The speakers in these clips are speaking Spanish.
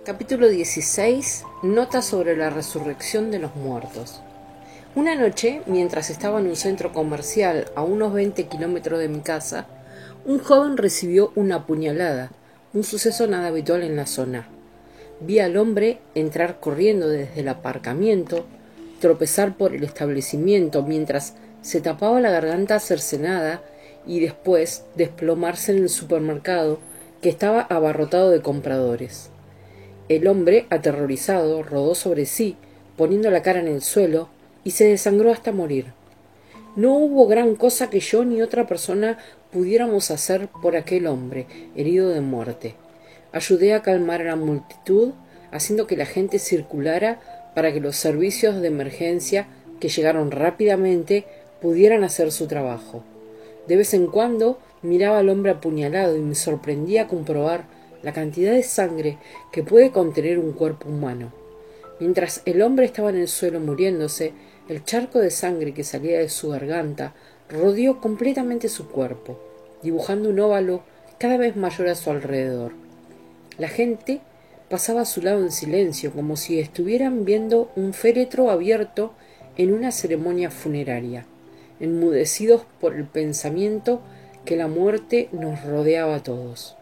Capítulo 16. Nota sobre la resurrección de los muertos. Una noche, mientras estaba en un centro comercial a unos 20 kilómetros de mi casa, un joven recibió una puñalada, un suceso nada habitual en la zona. Vi al hombre entrar corriendo desde el aparcamiento, tropezar por el establecimiento mientras se tapaba la garganta cercenada y después desplomarse en el supermercado que estaba abarrotado de compradores. El hombre, aterrorizado, rodó sobre sí, poniendo la cara en el suelo, y se desangró hasta morir. No hubo gran cosa que yo ni otra persona pudiéramos hacer por aquel hombre, herido de muerte. Ayudé a calmar a la multitud, haciendo que la gente circulara para que los servicios de emergencia, que llegaron rápidamente, pudieran hacer su trabajo. De vez en cuando miraba al hombre apuñalado y me sorprendía comprobar la cantidad de sangre que puede contener un cuerpo humano. Mientras el hombre estaba en el suelo muriéndose, el charco de sangre que salía de su garganta rodeó completamente su cuerpo, dibujando un óvalo cada vez mayor a su alrededor. La gente pasaba a su lado en silencio, como si estuvieran viendo un féretro abierto en una ceremonia funeraria, enmudecidos por el pensamiento que la muerte nos rodeaba a todos.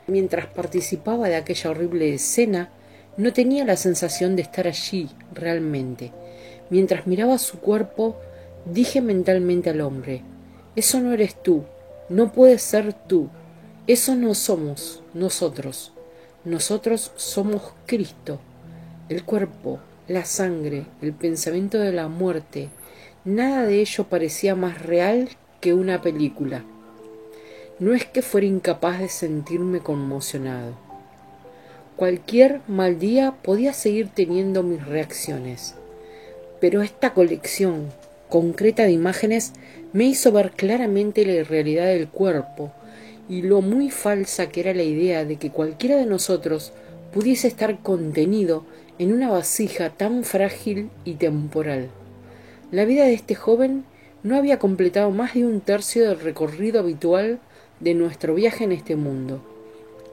Mientras participaba de aquella horrible escena, no tenía la sensación de estar allí realmente. Mientras miraba su cuerpo, dije mentalmente al hombre: «Eso no eres tú, no puedes ser tú, eso no somos nosotros. Nosotros somos Cristo». El cuerpo, la sangre, el pensamiento de la muerte, nada de ello parecía más real que una película. No es que fuera incapaz de sentirme conmocionado. Cualquier mal día podía seguir teniendo mis reacciones, pero esta colección concreta de imágenes me hizo ver claramente la irrealidad del cuerpo y lo muy falsa que era la idea de que cualquiera de nosotros pudiese estar contenido en una vasija tan frágil y temporal. La vida de este joven no había completado más de un tercio del recorrido habitual de nuestro viaje en este mundo.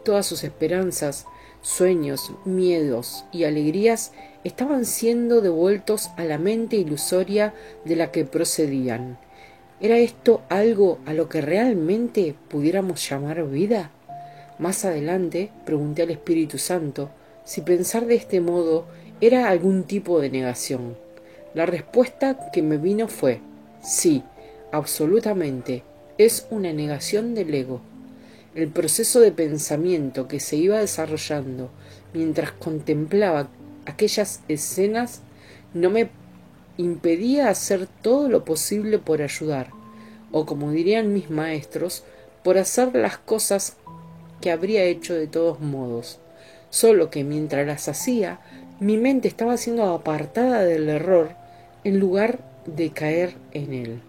Todas sus esperanzas, sueños, miedos y alegrías estaban siendo devueltos a la mente ilusoria de la que procedían. ¿Era esto algo a lo que realmente pudiéramos llamar vida? Más adelante pregunté al Espíritu Santo si pensar de este modo era algún tipo de negación. La respuesta que me vino fue: sí, absolutamente. Es una negación del ego. El proceso de pensamiento que se iba desarrollando mientras contemplaba aquellas escenas no me impedía hacer todo lo posible por ayudar, o como dirían mis maestros, por hacer las cosas que habría hecho de todos modos. Solo que mientras las hacía, mi mente estaba siendo apartada del error en lugar de caer en él.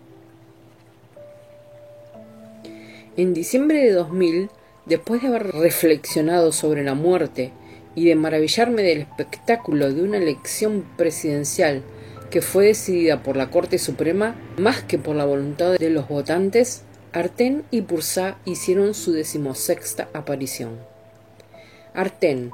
En diciembre de 2000, después de haber reflexionado sobre la muerte y de maravillarme del espectáculo de una elección presidencial que fue decidida por la Corte Suprema más que por la voluntad de los votantes, Artén y Purcell hicieron su 16ª aparición. Artén: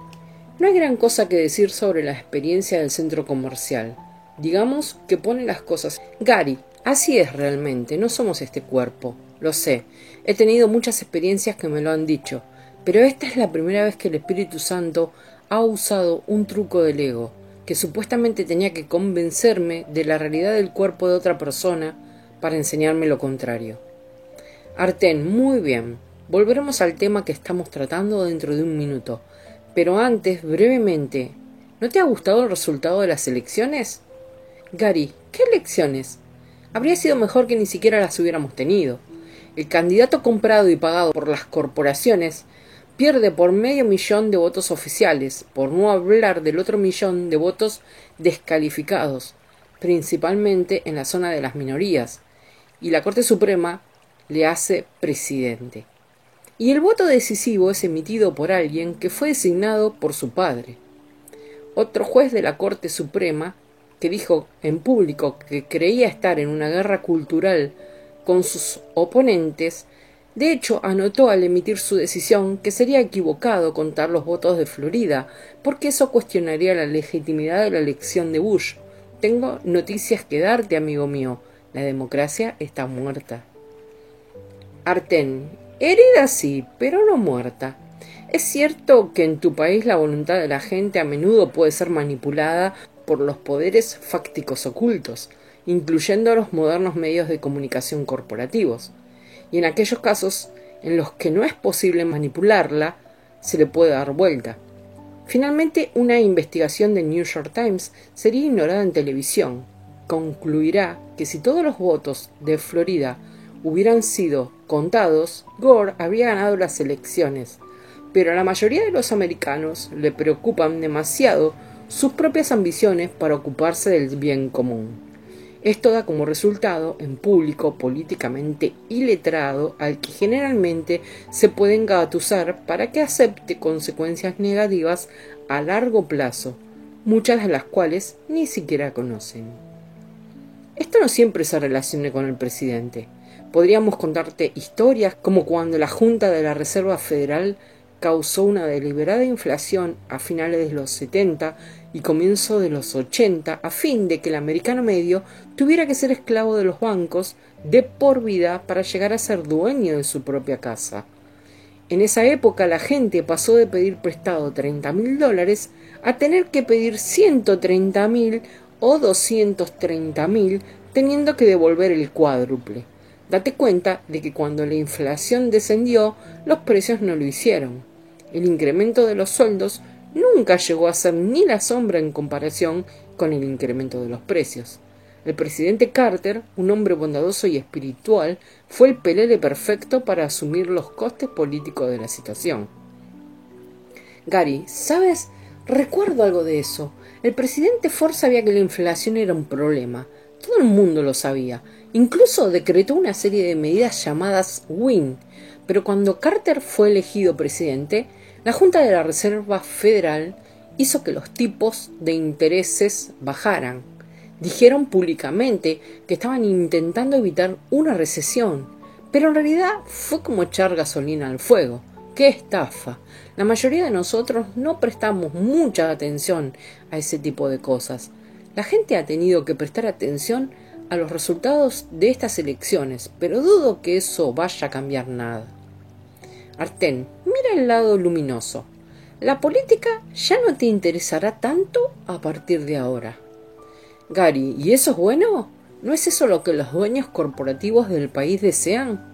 no hay gran cosa que decir sobre la experiencia del centro comercial. Digamos que pone las cosas. Gary: así es realmente, no somos este cuerpo. Lo sé, he tenido muchas experiencias que me lo han dicho, pero esta es la primera vez que el Espíritu Santo ha usado un truco del ego, que supuestamente tenía que convencerme de la realidad del cuerpo de otra persona para enseñarme lo contrario. Artén: muy bien, volveremos al tema que estamos tratando dentro de un minuto, pero antes, brevemente, ¿no te ha gustado el resultado de las elecciones? Gary: ¿qué elecciones? Habría sido mejor que ni siquiera las hubiéramos tenido. El candidato comprado y pagado por las corporaciones pierde por 500.000 de votos oficiales, por no hablar del otro 1.000.000 de votos descalificados, principalmente en la zona de las minorías, y la Corte Suprema le hace presidente. Y el voto decisivo es emitido por alguien que fue designado por su padre. Otro juez de la Corte Suprema, que dijo en público que creía estar en una guerra cultural con sus oponentes, de hecho anotó al emitir su decisión que sería equivocado contar los votos de Florida, porque eso cuestionaría la legitimidad de la elección de Bush. Tengo noticias que darte, amigo mío. La democracia está muerta. Artén, herida sí, pero no muerta. Es cierto que en tu país la voluntad de la gente a menudo puede ser manipulada por los poderes fácticos ocultos, incluyendo los modernos medios de comunicación corporativos. Y en aquellos casos en los que no es posible manipularla, se le puede dar vuelta. Finalmente, una investigación de New York Times sería ignorada en televisión. Concluirá que si todos los votos de Florida hubieran sido contados, Gore habría ganado las elecciones. Pero a la mayoría de los americanos le preocupan demasiado sus propias ambiciones para ocuparse del bien común. Esto da como resultado en público políticamente iletrado al que generalmente se puede engatusar para que acepte consecuencias negativas a largo plazo, muchas de las cuales ni siquiera conocen. Esto no siempre se relaciona con el presidente. Podríamos contarte historias como cuando la Junta de la Reserva Federal causó una deliberada inflación a finales de los 70 y comienzo de los 80 a fin de que el americano medio tuviera que ser esclavo de los bancos de por vida para llegar a ser dueño de su propia casa. En esa época la gente pasó de pedir prestado $30.000 a tener que pedir 130.000 o 230.000, teniendo que devolver el cuádruple. Date cuenta de que cuando la inflación descendió, los precios no lo hicieron. El incremento de los sueldos nunca llegó a ser ni la sombra en comparación con el incremento de los precios. El presidente Carter, un hombre bondadoso y espiritual, fue el pelele perfecto para asumir los costes políticos de la situación. Gary, ¿sabes? Recuerdo algo de eso. El presidente Ford sabía que la inflación era un problema. Todo el mundo lo sabía. Incluso decretó una serie de medidas llamadas WIN. Pero cuando Carter fue elegido presidente, la Junta de la Reserva Federal hizo que los tipos de intereses bajaran. Dijeron públicamente que estaban intentando evitar una recesión, pero en realidad fue como echar gasolina al fuego. ¡Qué estafa! La mayoría de nosotros no prestamos mucha atención a ese tipo de cosas. La gente ha tenido que prestar atención a los resultados de estas elecciones, pero dudo que eso vaya a cambiar nada. Artén, mira el lado luminoso. La política ya no te interesará tanto a partir de ahora. Gary, ¿y eso es bueno? ¿No es eso lo que los dueños corporativos del país desean?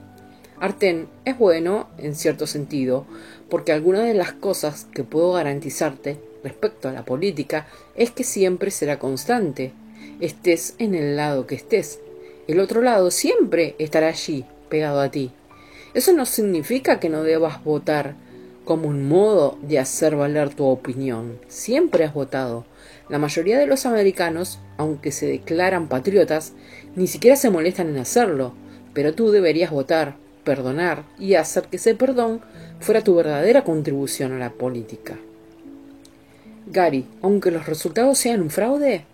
Artén, es bueno, en cierto sentido, porque algunas de las cosas que puedo garantizarte respecto a la política es que siempre será constante, estés en el lado que estés. El otro lado siempre estará allí, pegado a ti. Eso no significa que no debas votar como un modo de hacer valer tu opinión. Siempre has votado. La mayoría de los americanos, aunque se declaran patriotas, ni siquiera se molestan en hacerlo. Pero tú deberías votar, perdonar y hacer que ese perdón fuera tu verdadera contribución a la política. Gary, aunque los resultados sean un fraude,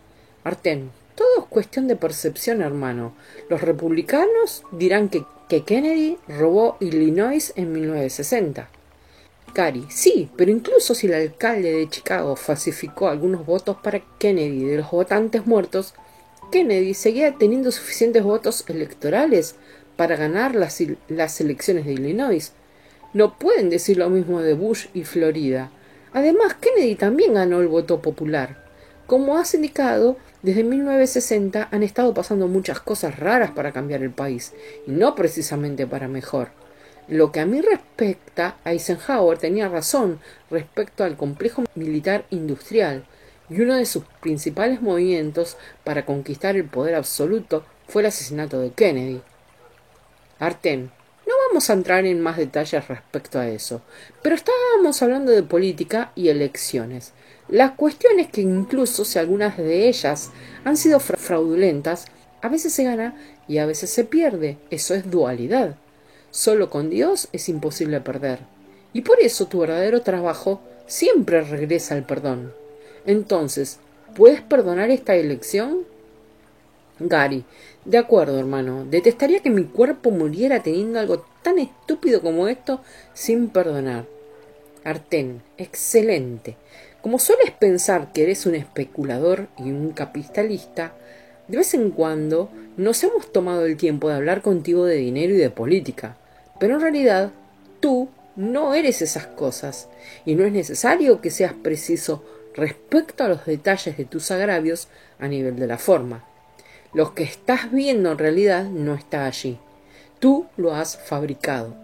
Artén, todo es cuestión de percepción, hermano. Los republicanos dirán que Kennedy robó Illinois en 1960. Gary, sí, pero incluso si el alcalde de Chicago falsificó algunos votos para Kennedy de los votantes muertos, Kennedy seguía teniendo suficientes votos electorales para ganar las elecciones de Illinois. No pueden decir lo mismo de Bush y Florida. Además, Kennedy también ganó el voto popular. Como has indicado, desde 1960 han estado pasando muchas cosas raras para cambiar el país, y no precisamente para mejor. Lo que a mí respecta, Eisenhower tenía razón respecto al complejo militar industrial, y uno de sus principales movimientos para conquistar el poder absoluto fue el asesinato de Kennedy. Artén, vamos a entrar en más detalles respecto a eso, pero estábamos hablando de política y elecciones. La cuestión es que incluso si algunas de ellas han sido fraudulentas, a veces se gana y a veces se pierde. Eso es dualidad. Solo con Dios es imposible perder. Y por eso tu verdadero trabajo siempre regresa al perdón. Entonces, ¿puedes perdonar esta elección? Gary, de acuerdo, hermano. Detestaría que mi cuerpo muriera teniendo algo tan estúpido como esto sin perdonar. Artén, excelente. Como sueles pensar que eres un especulador y un capitalista, de vez en cuando nos hemos tomado el tiempo de hablar contigo de dinero y de política. Pero en realidad, tú no eres esas cosas, y no es necesario que seas preciso respecto a los detalles de tus agravios a nivel de la forma. Lo que estás viendo en realidad no está allí. Tú lo has fabricado.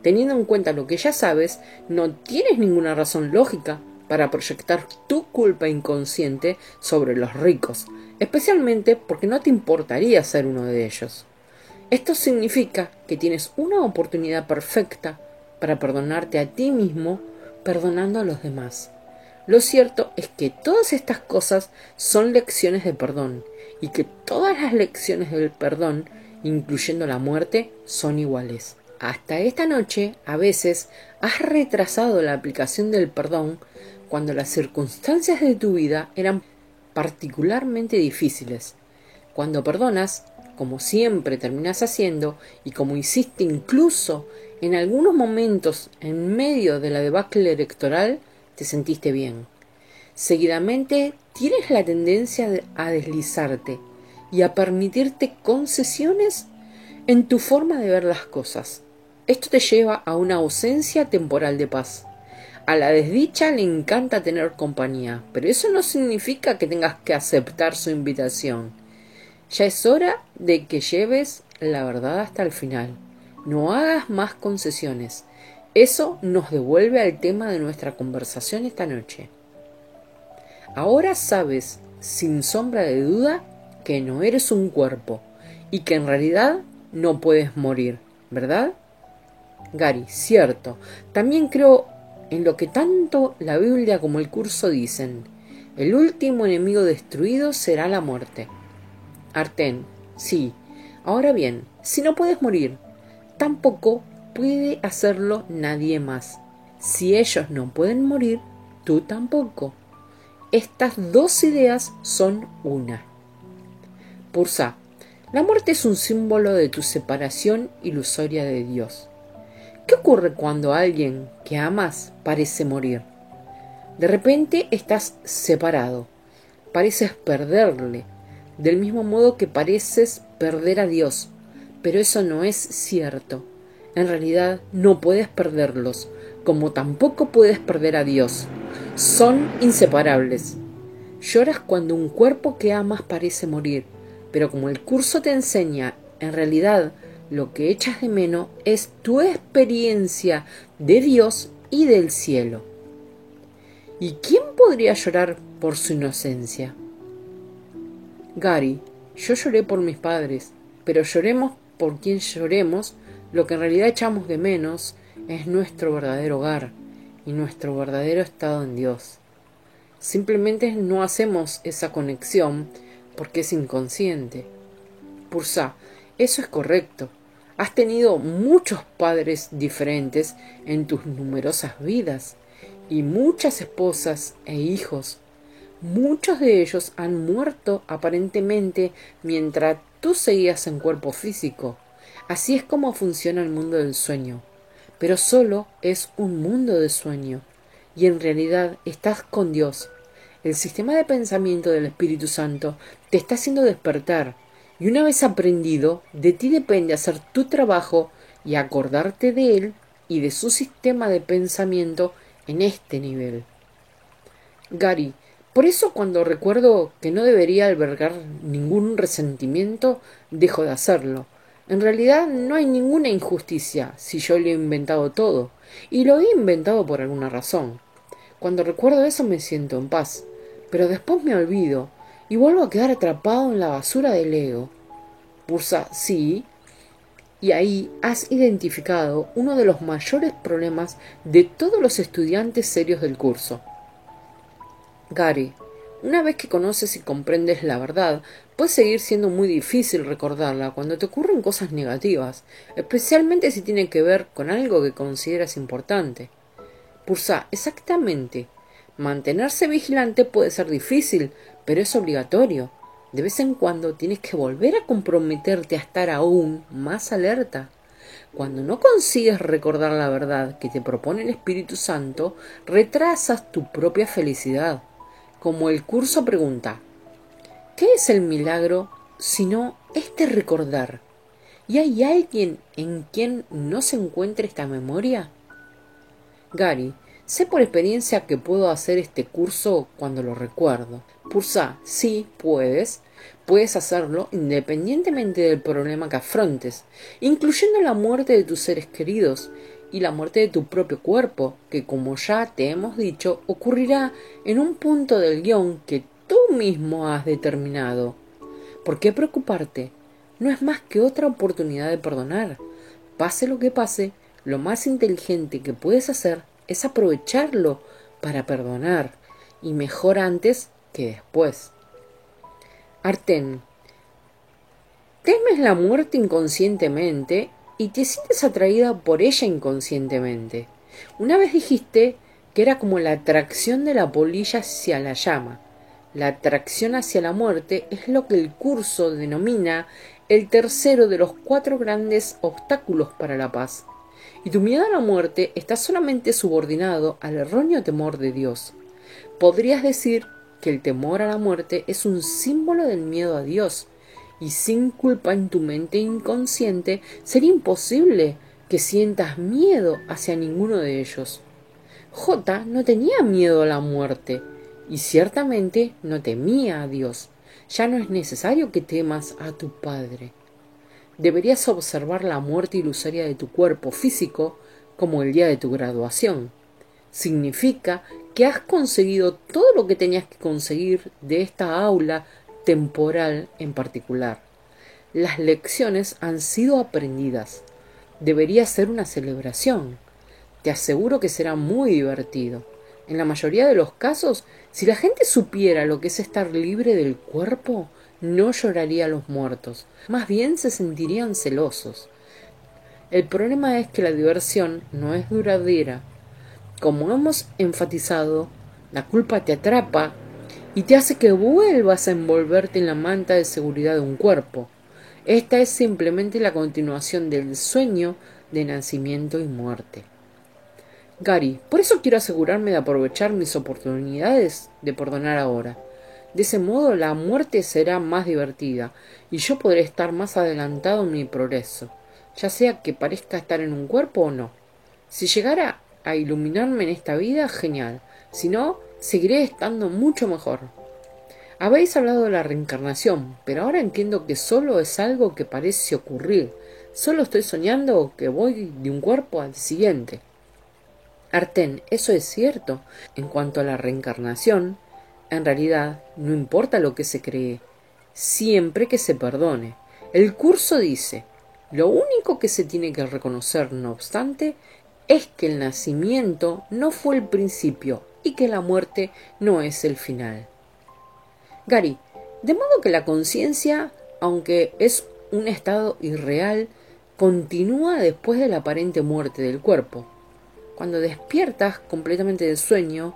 Teniendo en cuenta lo que ya sabes, no tienes ninguna razón lógica para proyectar tu culpa inconsciente sobre los ricos, especialmente porque no te importaría ser uno de ellos. Esto significa que tienes una oportunidad perfecta para perdonarte a ti mismo, perdonando a los demás. Lo cierto es que todas estas cosas son lecciones de perdón, y que todas las lecciones del perdón, incluyendo la muerte, son iguales. Hasta esta noche, a veces, has retrasado la aplicación del perdón cuando las circunstancias de tu vida eran particularmente difíciles. Cuando perdonas, como siempre terminas haciendo, y como hiciste incluso en algunos momentos en medio de la debacle electoral, te sentiste bien. Seguidamente tienes la tendencia a deslizarte y a permitirte concesiones en tu forma de ver las cosas. Esto te lleva a una ausencia temporal de paz. A la desdicha le encanta tener compañía, pero eso no significa que tengas que aceptar su invitación. Ya es hora de que lleves la verdad hasta el final. No hagas más concesiones. Eso nos devuelve al tema de nuestra conversación esta noche. Ahora sabes, sin sombra de duda, que no eres un cuerpo y que en realidad no puedes morir, ¿verdad? Gary, cierto. También creo en lo que tanto la Biblia como el curso dicen. El último enemigo destruido será la muerte. Artén, sí. Ahora bien, si no puedes morir, tampoco puede hacerlo nadie más. Si ellos no pueden morir, tú tampoco. Estas dos ideas son una. Pursa, la muerte es un símbolo de tu separación ilusoria de Dios. ¿Qué ocurre cuando alguien que amas parece morir? De repente estás separado, pareces perderle, del mismo modo que pareces perder a Dios, pero eso no es cierto. En realidad no puedes perderlos, como tampoco puedes perder a Dios. Son inseparables. Lloras cuando un cuerpo que amas parece morir, pero como el curso te enseña, en realidad lo que echas de menos es tu experiencia de Dios y del cielo. ¿Y quién podría llorar por su inocencia? Gary, yo lloré por mis padres, pero lloremos por quien lloremos, lo que en realidad echamos de menos es nuestro verdadero hogar y nuestro verdadero estado en Dios. Simplemente no hacemos esa conexión porque es inconsciente. Pursa, eso es correcto. Has tenido muchos padres diferentes en tus numerosas vidas y muchas esposas e hijos. Muchos de ellos han muerto aparentemente mientras tú seguías en cuerpo físico. Así es como funciona el mundo del sueño. Pero solo es un mundo de sueño. Y en realidad estás con Dios. El sistema de pensamiento del Espíritu Santo te está haciendo despertar. Y una vez aprendido, de ti depende hacer tu trabajo y acordarte de él y de su sistema de pensamiento en este nivel. Gary, por eso cuando recuerdo que no debería albergar ningún resentimiento, dejo de hacerlo. En realidad no hay ninguna injusticia si yo lo he inventado todo, y lo he inventado por alguna razón. Cuando recuerdo eso me siento en paz, pero después me olvido y vuelvo a quedar atrapado en la basura del ego. Pursa, sí, Y ahí has identificado uno de los mayores problemas de todos los estudiantes serios del curso. Gary, una vez que conoces y comprendes la verdad, puede seguir siendo muy difícil recordarla cuando te ocurren cosas negativas, especialmente si tiene que ver con algo que consideras importante. Pursa, exactamente. Mantenerse vigilante puede ser difícil, pero es obligatorio. De vez en cuando tienes que volver a comprometerte a estar aún más alerta. Cuando no consigues recordar la verdad que te propone el Espíritu Santo, retrasas tu propia felicidad. Como el curso pregunta, ¿qué es el milagro sino este recordar? ¿Y hay alguien en quien no se encuentre esta memoria? Gary, sé por experiencia que puedo hacer este curso cuando lo recuerdo. Pursa, sí, puedes. Puedes hacerlo independientemente del problema que afrontes, incluyendo la muerte de tus seres queridos y la muerte de tu propio cuerpo, que como ya te hemos dicho, ocurrirá en un punto del guión que tú mismo has determinado. ¿Por qué preocuparte? No es más que otra oportunidad de perdonar. Pase lo que pase, lo más inteligente que puedes hacer es aprovecharlo para perdonar, y mejor antes que después. Arten, temes la muerte inconscientemente y te sientes atraída por ella inconscientemente. Una vez dijiste que era como la atracción de la polilla hacia la llama. La atracción hacia la muerte es lo que el curso denomina el tercero de los 4 grandes obstáculos para la paz. Y tu miedo a la muerte está solamente subordinado al erróneo temor de Dios. Podrías decir que el temor a la muerte es un símbolo del miedo a Dios, y sin culpa en tu mente inconsciente sería imposible que sientas miedo hacia ninguno de ellos. J no tenía miedo a la muerte, y ciertamente no temía a Dios. Ya no es necesario que temas a tu Padre. Deberías observar la muerte ilusoria de tu cuerpo físico como el día de tu graduación. Significa que has conseguido todo lo que tenías que conseguir de esta aula temporal en particular. Las lecciones han sido aprendidas. Debería ser una celebración. Te aseguro que será muy divertido. En la mayoría de los casos, si la gente supiera lo que es estar libre del cuerpo, no lloraría a los muertos, más bien se sentirían celosos. El problema es que la diversión no es duradera. Como hemos enfatizado, la culpa te atrapa y te hace que vuelvas a envolverte en la manta de seguridad de un cuerpo. Esta es simplemente la continuación del sueño de nacimiento y muerte. Gary, por eso quiero asegurarme de aprovechar mis oportunidades de perdonar ahora. De ese modo la muerte será más divertida y yo podré estar más adelantado en mi progreso, ya sea que parezca estar en un cuerpo o no. Si llegara a iluminarme en esta vida, genial. Si no, seguiré estando mucho mejor. Habéis hablado de la reencarnación, pero ahora entiendo que solo es algo que parece ocurrir. Solo estoy soñando que voy de un cuerpo al siguiente. Arten, eso es cierto. En cuanto a la reencarnación, en realidad no importa lo que se cree, siempre que se perdone. El curso dice, lo único que se tiene que reconocer, no obstante, es que el nacimiento no fue el principio y que la muerte no es el final. Gary, de modo que la conciencia, aunque es un estado irreal, continúa después de la aparente muerte del cuerpo. Cuando despiertas completamente del sueño,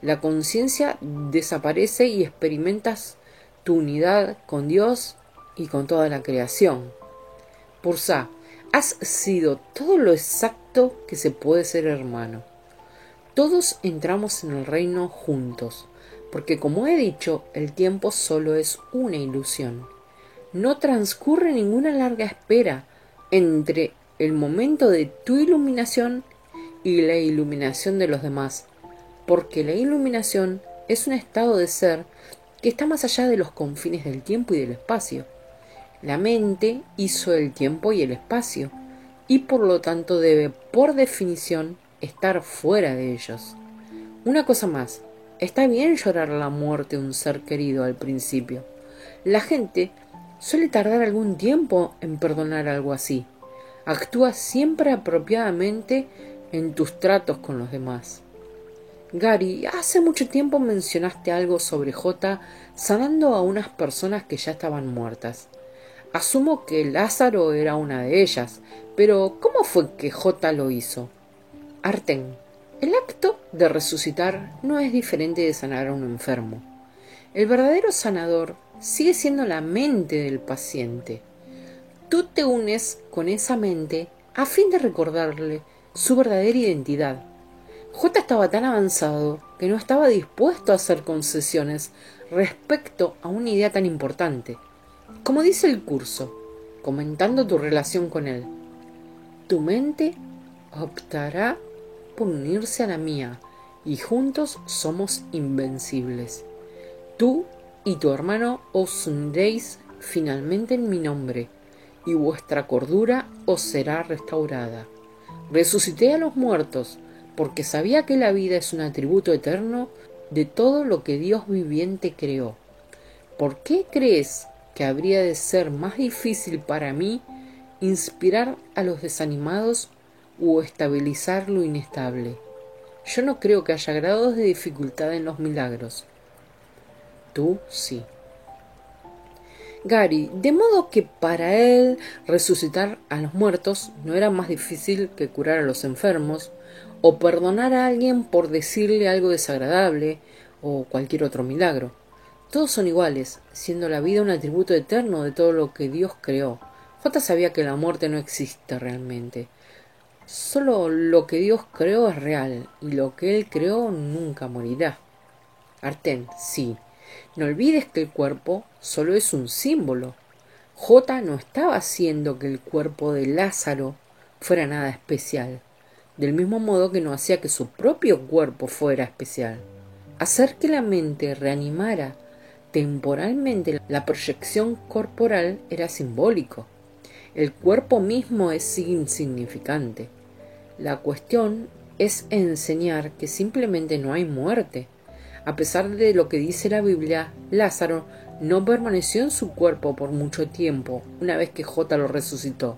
la conciencia desaparece y experimentas tu unidad con Dios y con toda la creación. Pursa, has sido todo lo exacto que se puede ser hermano. Todos entramos en el reino juntos, porque como he dicho, el tiempo solo es una ilusión. No transcurre ninguna larga espera entre el momento de tu iluminación y la iluminación de los demás, porque la iluminación es un estado de ser que está más allá de los confines del tiempo y del espacio. La mente hizo el tiempo y el espacio, y por lo tanto debe, por definición, estar fuera de ellos. Una cosa más, está bien llorar la muerte de un ser querido al principio. La gente suele tardar algún tiempo en perdonar algo así. Actúa siempre apropiadamente en tus tratos con los demás. Gary, hace mucho tiempo mencionaste algo sobre J sanando a unas personas que ya estaban muertas. Asumo que Lázaro era una de ellas, pero ¿cómo fue que J lo hizo? Arten, el acto de resucitar no es diferente de sanar a un enfermo. El verdadero sanador sigue siendo la mente del paciente. Tú te unes con esa mente a fin de recordarle su verdadera identidad. J estaba tan avanzado que no estaba dispuesto a hacer concesiones respecto a una idea tan importante. Como dice el curso, comentando tu relación con él, tu mente optará por unirse a la mía y juntos somos invencibles. Tú y tu hermano os uniréis finalmente en mi nombre y vuestra cordura os será restaurada. Resucité a los muertos porque sabía que la vida es un atributo eterno de todo lo que Dios viviente creó. ¿Por qué crees que habría de ser más difícil para mí inspirar a los desanimados o estabilizar lo inestable? Yo no creo que haya grados de dificultad en los milagros. Tú sí. Gary, de modo que para él resucitar a los muertos no era más difícil que curar a los enfermos, o perdonar a alguien por decirle algo desagradable, o cualquier otro milagro. Todos son iguales, siendo la vida un atributo eterno de todo lo que Dios creó. J sabía que la muerte no existe realmente. Solo lo que Dios creó es real, y lo que Él creó nunca morirá. Arten, sí. No olvides que el cuerpo solo es un símbolo. J no estaba haciendo que el cuerpo de Lázaro fuera nada especial, del mismo modo que no hacía que su propio cuerpo fuera especial. Hacer que la mente reanimara temporalmente la proyección corporal era simbólico. El cuerpo mismo es insignificante. La cuestión es enseñar que simplemente no hay muerte. A pesar de lo que dice la Biblia, Lázaro no permaneció en su cuerpo por mucho tiempo una vez que J lo resucitó.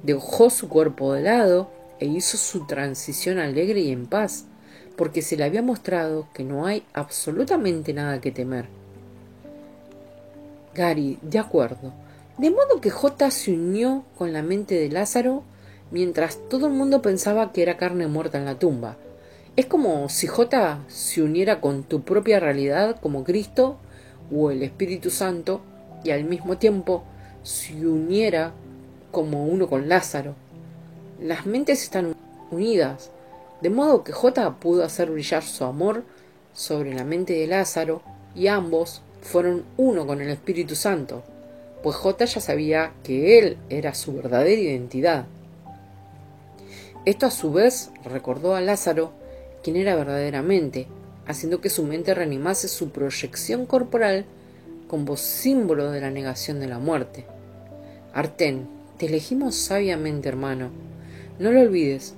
Dejó su cuerpo de lado e hizo su transición alegre y en paz, porque se le había mostrado que no hay absolutamente nada que temer. Gary, de acuerdo. De modo que J se unió con la mente de Lázaro mientras todo el mundo pensaba que era carne muerta en la tumba. Es como si J se uniera con tu propia realidad como Cristo o el Espíritu Santo y al mismo tiempo se uniera como uno con Lázaro. Las mentes están unidas, de modo que J pudo hacer brillar su amor sobre la mente de Lázaro y ambos fueron uno con el Espíritu Santo, pues J ya sabía que él era su verdadera identidad. Esto a su vez recordó a Lázaro quién era verdaderamente, haciendo que su mente reanimase su proyección corporal como símbolo de la negación de la muerte. Arten, te elegimos sabiamente, hermano. No lo olvides,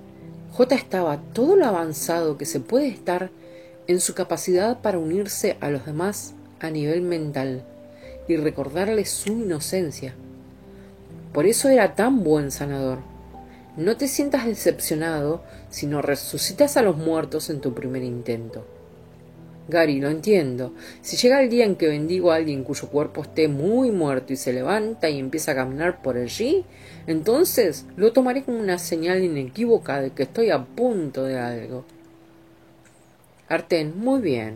J estaba todo lo avanzado que se puede estar en su capacidad para unirse a los demás a nivel mental y recordarles su inocencia. Por eso era tan buen sanador. No te sientas decepcionado si no resucitas a los muertos en tu primer intento. Gary, lo entiendo. Si llega el día en que bendigo a alguien cuyo cuerpo esté muy muerto y se levanta y empieza a caminar por allí, entonces lo tomaré como una señal inequívoca de que estoy a punto de algo. Arten, muy bien.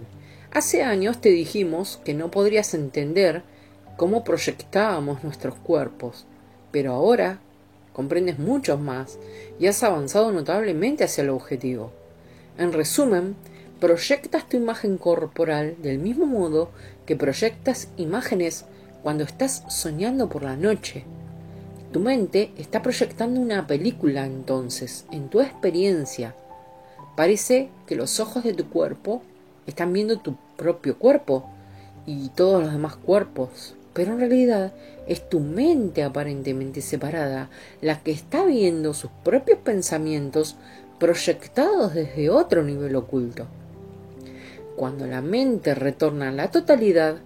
Hace años te dijimos que no podrías entender cómo proyectábamos nuestros cuerpos, pero ahora comprendes mucho más y has avanzado notablemente hacia el objetivo. En resumen, proyectas tu imagen corporal del mismo modo que proyectas imágenes cuando estás soñando por la noche. Tu mente está proyectando una película entonces, en tu experiencia. Parece que los ojos de tu cuerpo están viendo tu propio cuerpo y todos los demás cuerpos, pero en realidad es tu mente aparentemente separada la que está viendo sus propios pensamientos proyectados desde otro nivel oculto. Cuando la mente retorna a la totalidad,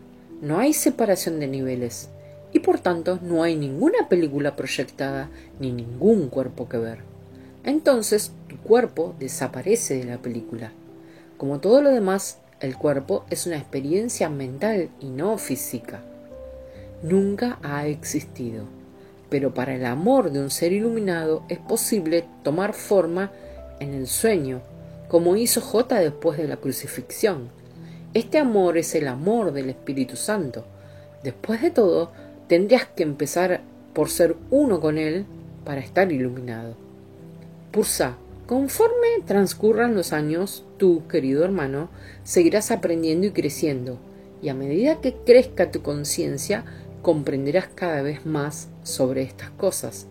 no hay separación de niveles, y por tanto no hay ninguna película proyectada ni ningún cuerpo que ver. Entonces tu cuerpo desaparece de la película. Como todo lo demás, el cuerpo es una experiencia mental y no física. Nunca ha existido, pero para el amor de un ser iluminado es posible tomar forma en el sueño, como hizo J después de la crucifixión. Este amor es el amor del Espíritu Santo. Después de todo, tendrías que empezar por ser uno con Él para estar iluminado. Pursa, conforme transcurran los años, tú, querido hermano, seguirás aprendiendo y creciendo, y a medida que crezca tu conciencia, comprenderás cada vez más sobre estas cosas.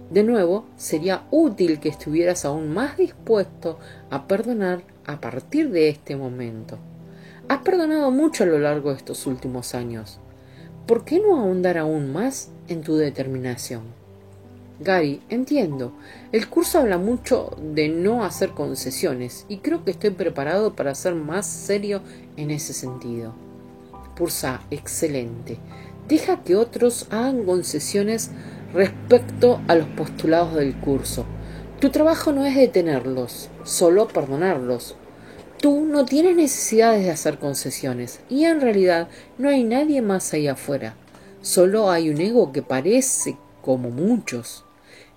De nuevo, sería útil que estuvieras aún más dispuesto a perdonar a partir de este momento. Has perdonado mucho a lo largo de estos últimos años. ¿Por qué no ahondar aún más en tu determinación? Gary, entiendo. El curso habla mucho de no hacer concesiones y creo que estoy preparado para ser más serio en ese sentido. Pursa, excelente. Deja que otros hagan concesiones respecto a los postulados del curso. Tu trabajo no es detenerlos, solo perdonarlos. Tú no tienes necesidades de hacer concesiones y en realidad no hay nadie más ahí afuera. Solo hay un ego que parece como muchos.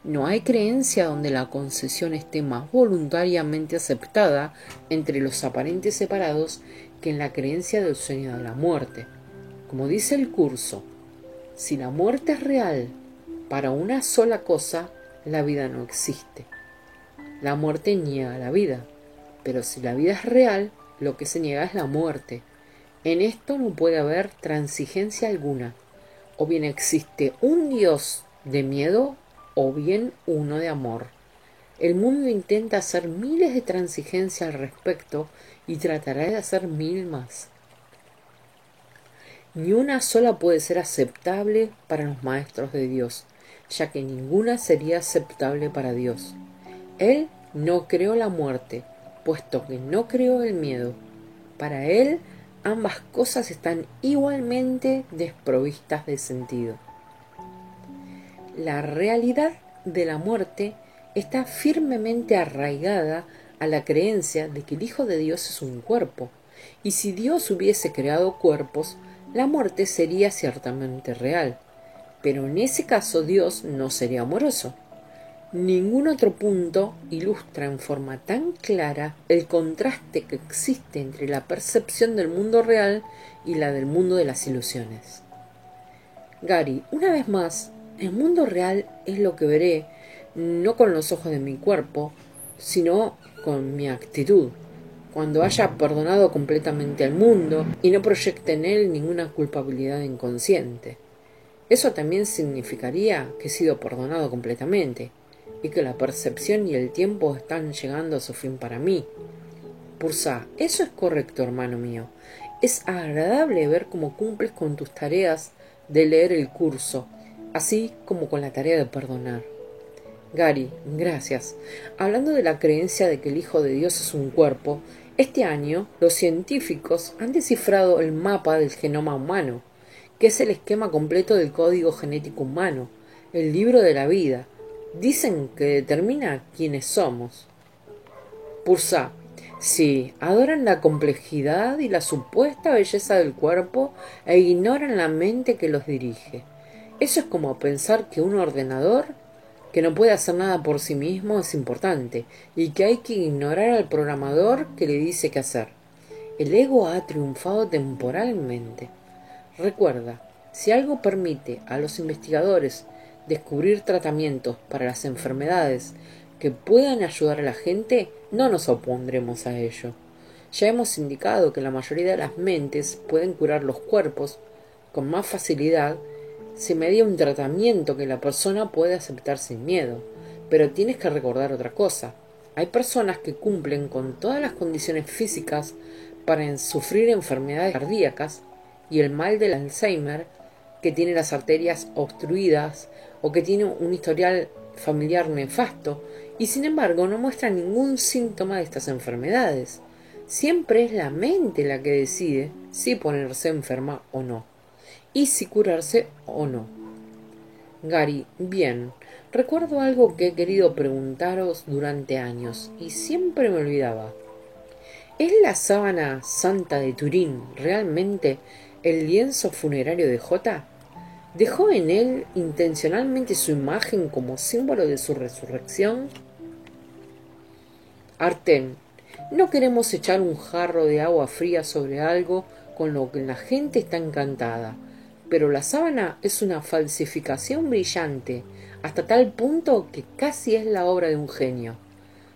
No hay creencia donde la concesión esté más voluntariamente aceptada entre los aparentes separados que en la creencia del sueño de la muerte. Como dice el curso, si la muerte es real para una sola cosa, la vida no existe. La muerte niega la vida, pero si la vida es real, lo que se niega es la muerte. En esto no puede haber transigencia alguna. O bien existe un Dios de miedo o bien uno de amor. El mundo intenta hacer miles de transigencias al respecto y tratará de hacer 1000 más. Ni una sola puede ser aceptable para los maestros de Dios, ya que ninguna sería aceptable para Dios. Él no creó la muerte, puesto que no creó el miedo. Para él, ambas cosas están igualmente desprovistas de sentido. La realidad de la muerte está firmemente arraigada a la creencia de que el Hijo de Dios es un cuerpo, y si Dios hubiese creado cuerpos, la muerte sería ciertamente real, pero en ese caso Dios no sería amoroso. Ningún otro punto ilustra en forma tan clara el contraste que existe entre la percepción del mundo real y la del mundo de las ilusiones. Gary, una vez más, el mundo real es lo que veré, no con los ojos de mi cuerpo, sino con mi actitud, cuando haya perdonado completamente al mundo y no proyecte en él ninguna culpabilidad inconsciente. Eso también significaría que he sido perdonado completamente y que la percepción y el tiempo están llegando a su fin para mí. Pursa, eso es correcto, hermano mío. Es agradable ver cómo cumples con tus tareas de leer el curso, así como con la tarea de perdonar. Gary, gracias. Hablando de la creencia de que el Hijo de Dios es un cuerpo, este año los científicos han descifrado el mapa del genoma humano, que es el esquema completo del código genético humano, el libro de la vida. Dicen que determina quiénes somos. Pursa, sí, adoran la complejidad y la supuesta belleza del cuerpo e ignoran la mente que los dirige. Eso es como pensar que un ordenador que no puede hacer nada por sí mismo es importante y que hay que ignorar al programador que le dice qué hacer. El ego ha triunfado temporalmente. Recuerda, si algo permite a los investigadores descubrir tratamientos para las enfermedades que puedan ayudar a la gente, no nos opondremos a ello. Ya hemos indicado que la mayoría de las mentes pueden curar los cuerpos con más facilidad si media un tratamiento que la persona puede aceptar sin miedo. Pero tienes que recordar otra cosa. Hay personas que cumplen con todas las condiciones físicas para sufrir enfermedades cardíacas y el mal del Alzheimer, que tiene las arterias obstruidas o que tiene un historial familiar nefasto, y sin embargo no muestra ningún síntoma de estas enfermedades. Siempre es la mente la que decide si ponerse enferma o no. y si curarse o no. Gary, bien, recuerdo algo que he querido preguntaros durante años y siempre me olvidaba. ¿Es la sábana santa de Turín realmente el lienzo funerario de Jota? ¿Dejó en él intencionalmente su imagen como símbolo de su resurrección? Artem, no queremos echar un jarro de agua fría sobre algo con lo que la gente está encantada, pero la sábana es una falsificación brillante, hasta tal punto que casi es la obra de un genio.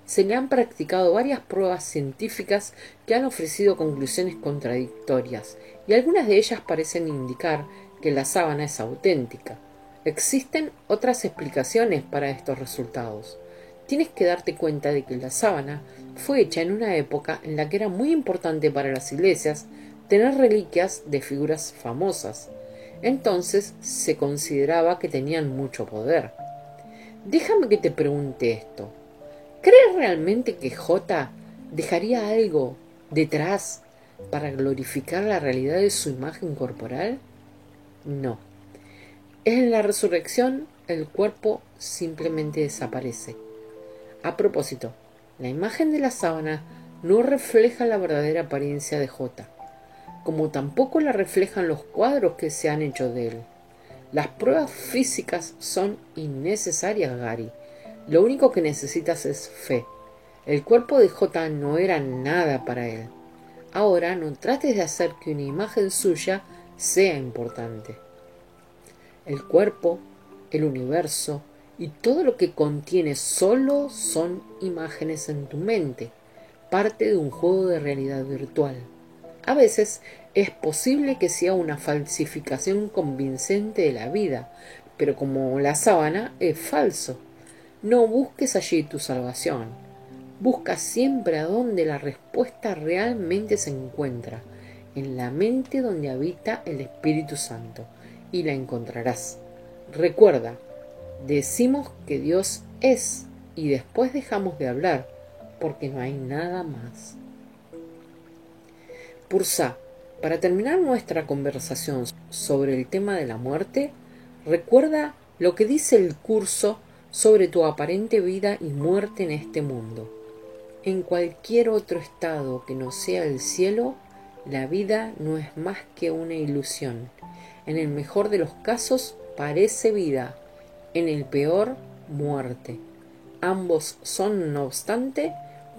Se le han practicado varias pruebas científicas que han ofrecido conclusiones contradictorias, y algunas de ellas parecen indicar que la sábana es auténtica. Existen otras explicaciones para estos resultados. Tienes que darte cuenta de que la sábana fue hecha en una época en la que era muy importante para las iglesias tener reliquias de figuras famosas. Entonces se consideraba que tenían mucho poder. Déjame que te pregunte esto. ¿Crees realmente que J dejaría algo detrás para glorificar la realidad de su imagen corporal? No. En la resurrección el cuerpo simplemente desaparece. A propósito, la imagen de la sábana no refleja la verdadera apariencia de J, como tampoco la reflejan los cuadros que se han hecho de él. Las pruebas físicas son innecesarias, Gary. Lo único que necesitas es fe. El cuerpo de J no era nada para él. Ahora no trates de hacer que una imagen suya sea importante. El cuerpo, el universo y todo lo que contiene solo son imágenes en tu mente, parte de un juego de realidad virtual. A veces es posible que sea una falsificación convincente de la vida, pero como la sábana es falso. No busques allí tu salvación. Busca siempre a donde la respuesta realmente se encuentra, en la mente donde habita el Espíritu Santo, y la encontrarás. Recuerda, decimos que Dios es y después dejamos de hablar, porque no hay nada más. Pursa, para terminar nuestra conversación sobre el tema de la muerte, recuerda lo que dice el curso sobre tu aparente vida y muerte en este mundo. En cualquier otro estado que no sea el cielo, la vida no es más que una ilusión. En el mejor de los casos parece vida, en el peor muerte. Ambos son, no obstante,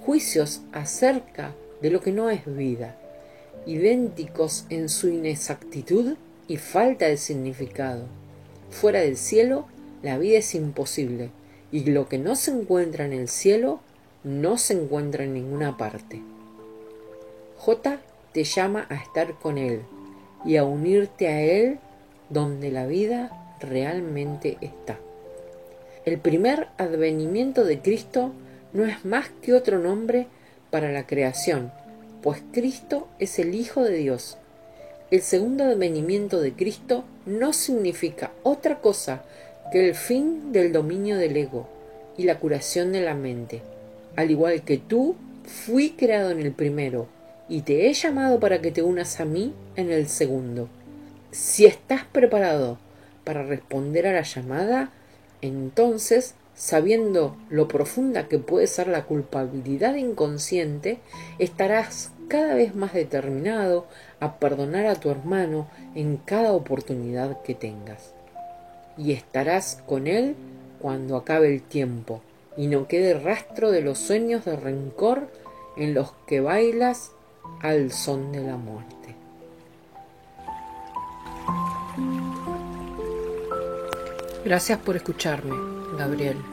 juicios acerca de lo que no es vida, idénticos en su inexactitud y falta de significado. Fuera del cielo, la vida es imposible, y lo que no se encuentra en el cielo no se encuentra en ninguna parte. J te llama a estar con Él y a unirte a Él donde la vida realmente está. El primer advenimiento de Cristo no es más que otro nombre para la creación, pues Cristo es el Hijo de Dios. El segundo advenimiento de Cristo no significa otra cosa que el fin del dominio del ego y la curación de la mente. Al igual que tú, fui creado en el primero y te he llamado para que te unas a mí en el segundo. Si estás preparado para responder a la llamada, entonces, sabiendo lo profunda que puede ser la culpabilidad inconsciente, estarás cada vez más determinado a perdonar a tu hermano en cada oportunidad que tengas. Y estarás con él cuando acabe el tiempo y no quede rastro de los sueños de rencor en los que bailas al son de la muerte. Gracias por escucharme, Gabriel.